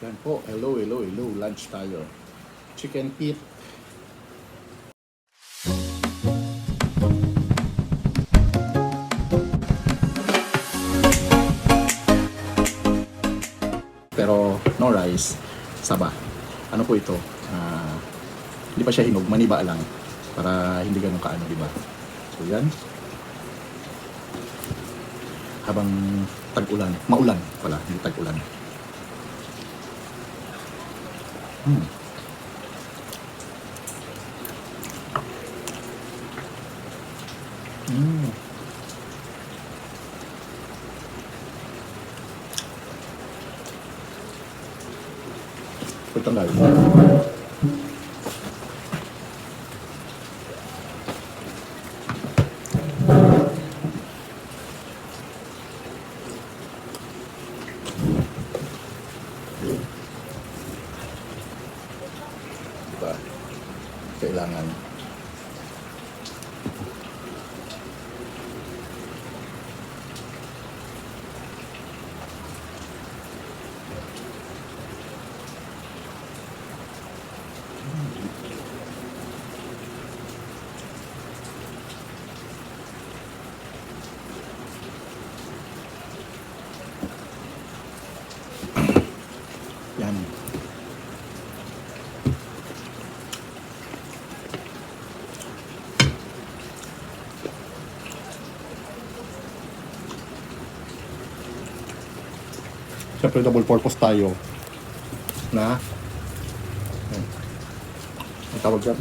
Yan po, hello, hello, hello, lunch tayo. Chicken feet. Pero no rice, saba. Ano po ito? Hindi pa siya hinog, maniba lang. Para hindi ganun kaano, di ba? So yan. Habang tag-ulan, maulan pala, hindi tag-ulan. Hmm. Mm. Ito nga. Diba? Kailangan. Yan. Siyempre double purpose tayo na ang tawag dyan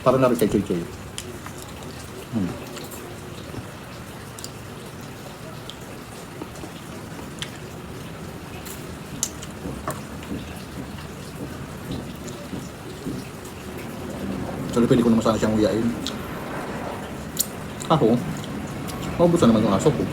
para na rin kay Choy Choy. Actually pwede ko naman sana siyang uyain. Ako maubusan naman yung aso ko.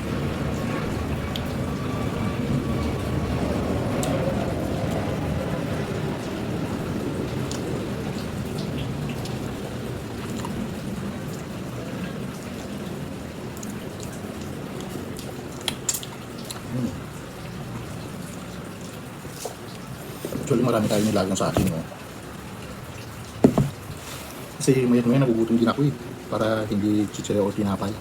Actually marami tayo nilagang sa akin, no? Kasi mayat-maya nagugutom din ako eh. Para hindi chichirya o tinapay.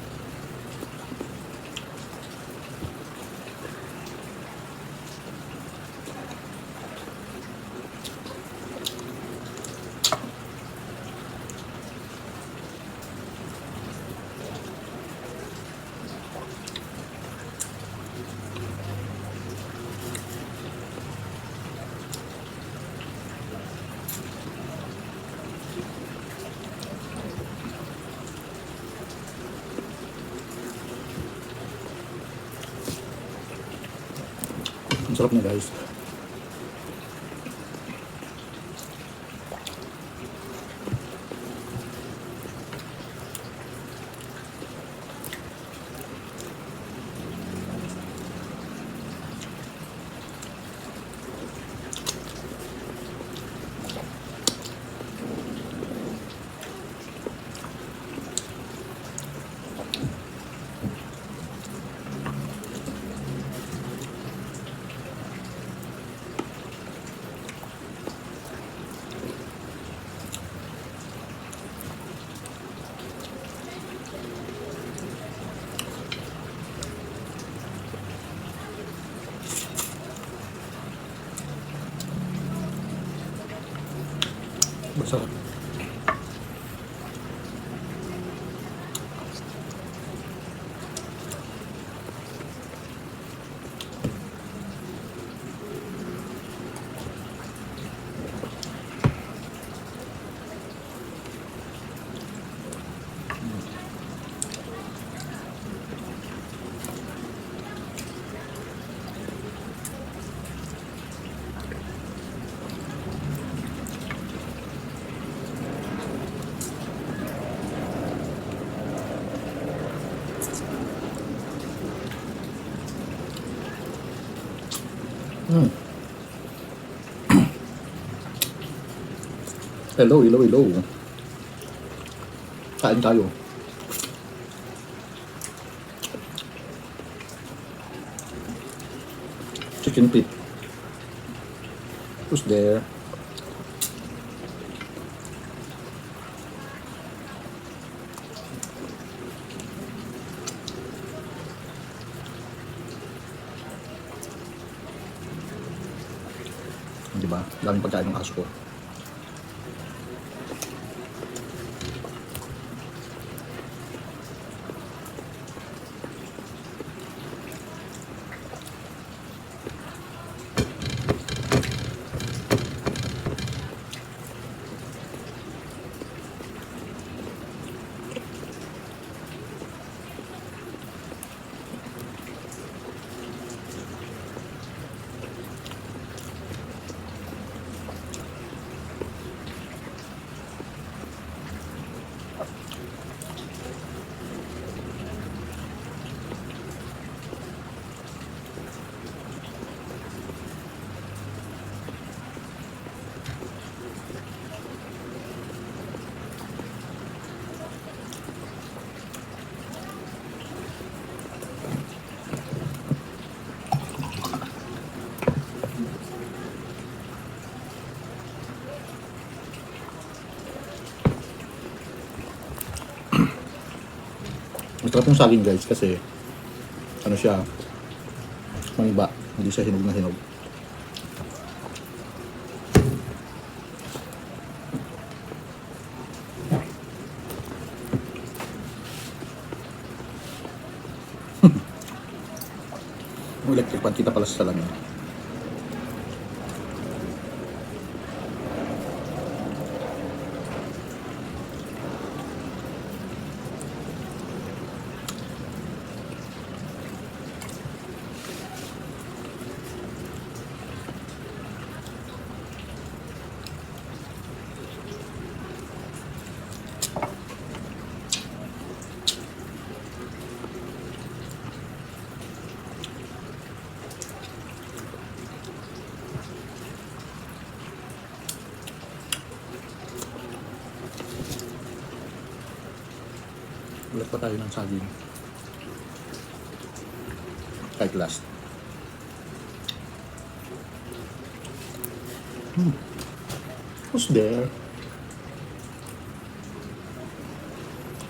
Ang sarap niya, guys. Masarap. Hello, hello, hello. Kain tayo. Chicken feet. Who's there? Di ba? Daming pagkain ng aso ko. Masarap yung saging guys kasi ano siya, maniba, hindi siya hinog na hinog. Yung electric pan kita pala sa salamin. Ulat pa tayo ng saging. Kahit last. Who's there?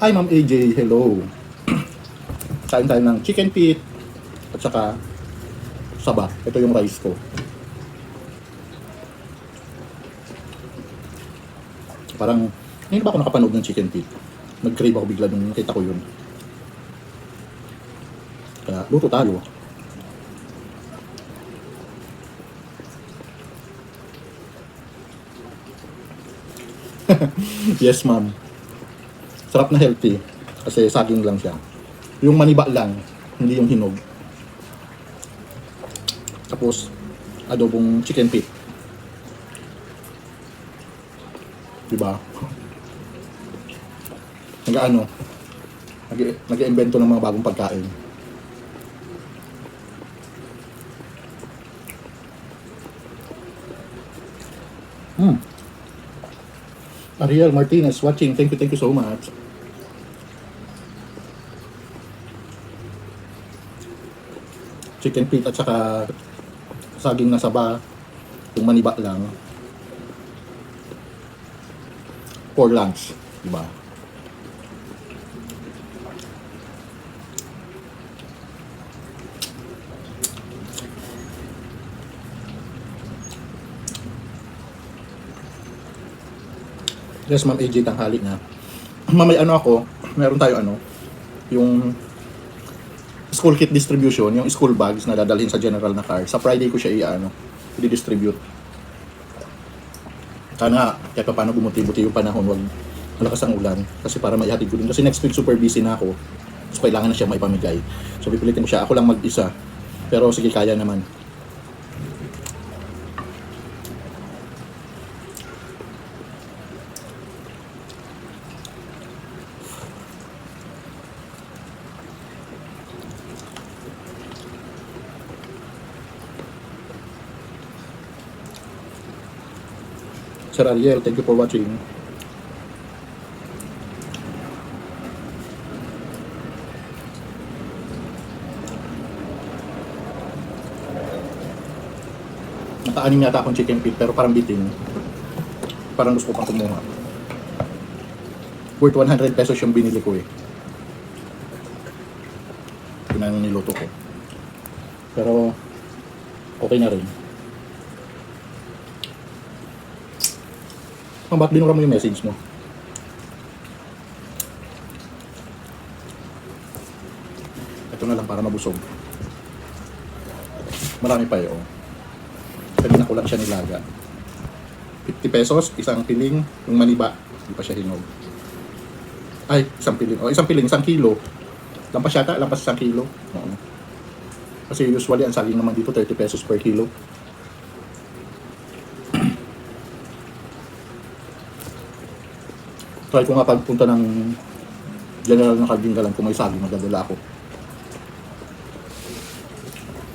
Hi Ma'am AJ, hello. Kain tayo ng chicken feet at saka saba. Ito yung rice ko. Parang, hindi ba ako nakapanood ng chicken feet? Nag-crave ako bigla nung nakita ko yun. Kaya, luto tayo. Yes, ma'am. Sarap na healthy. Kasi saging lang siya. Yung maniba lang, hindi yung hinog. Tapos, adobong chicken feet. Diba? Nag-iimbento ng mga bagong pagkain. Ariel Martinez watching. Thank you so much. Chicken feet at saka saging na saba. Yung maniba lang. For lunch. Diba? Yes, Ma'am AJ, tanghali na. Mamaya meron tayo yung school kit distribution, yung school bags na dadalhin sa general na car. Sa Friday ko siya i-distribute. Sana kahit pa paano bumuti-buti yung panahon, wag malakas ang ulan. Kasi para maihatid ko din. Kasi next week super busy na ako. So kailangan na siya maipamigay. So pipilitin ko siya. Ako lang mag-isa. Pero sige, kaya naman. Sir Ariel, thank you for watching. Nakaanim yata akong chicken feet pero parang bitin. Parang gusto ko pang kumuha. Worth 100 pesos yung binili ko eh. Yun ang niluto ko. Pero okay na rin. Ba't binura mo yung message mo? Ito na lang para mabusog. Marami pa eh, oh. Kanina ko lang siya nilaga. 50 pesos, isang piling, yung maniba, hindi pa siya hinog. Ay, isang piling, oh, isang piling, 1 kilo. Lampas yata, lampas 1 kilo. Oo. Kasi usually, ang saging naman dito, 30 pesos per kilo. Try ko nga pagpunta ng General ng Kabingalan kung may saging, magdadala ako.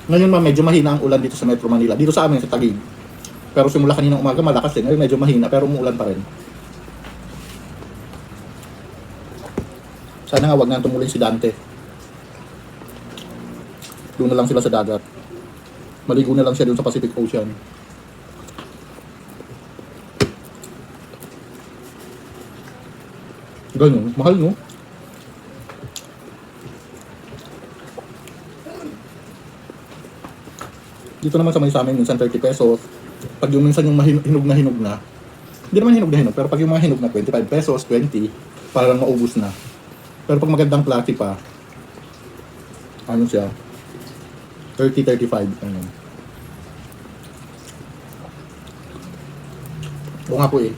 Ngayon medyo mahina ang ulan dito sa Metro Manila. Dito sa amin, sa Taguig. Pero simula kaninang umaga, malakas din. Ngayon medyo mahina, pero umuulan pa rin. Sana nga wag na tumulong si Dante. Doon na lang sila sa dagat. Maligo na lang siya doon sa Pacific Ocean. Ganun, mahal no? Dito naman sa may sa amin, minsan 30 pesos. Pag yung minsan yung hinog na, hindi naman hinog na hinog, pero pag yung mga hinog na 25 pesos, 20, parang maubos na. Pero pag magandang klase pa, ano siya, 30, 35, ayun. Oo nga po eh.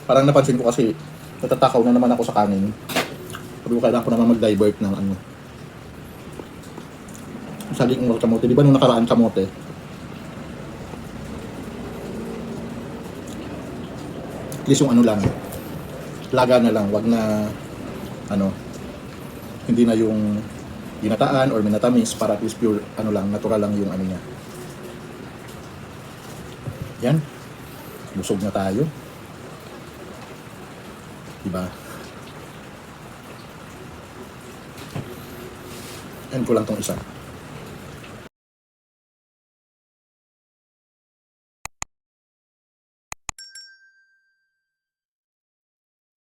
Parang napansin ko kasi, natatakaw na naman ako sa kanin. Sabi ko, kailangan ko naman mag-divert ng ano. Saging ng kamote. Di ba nung nakaraan kamote? At least yung ano lang, laga na lang, wag na, ano, hindi na yung ginataan or minatamis para at least pure, ano lang, natural lang yung ano niya. Yan. Busog na tayo. Diba? End ko lang tong isa.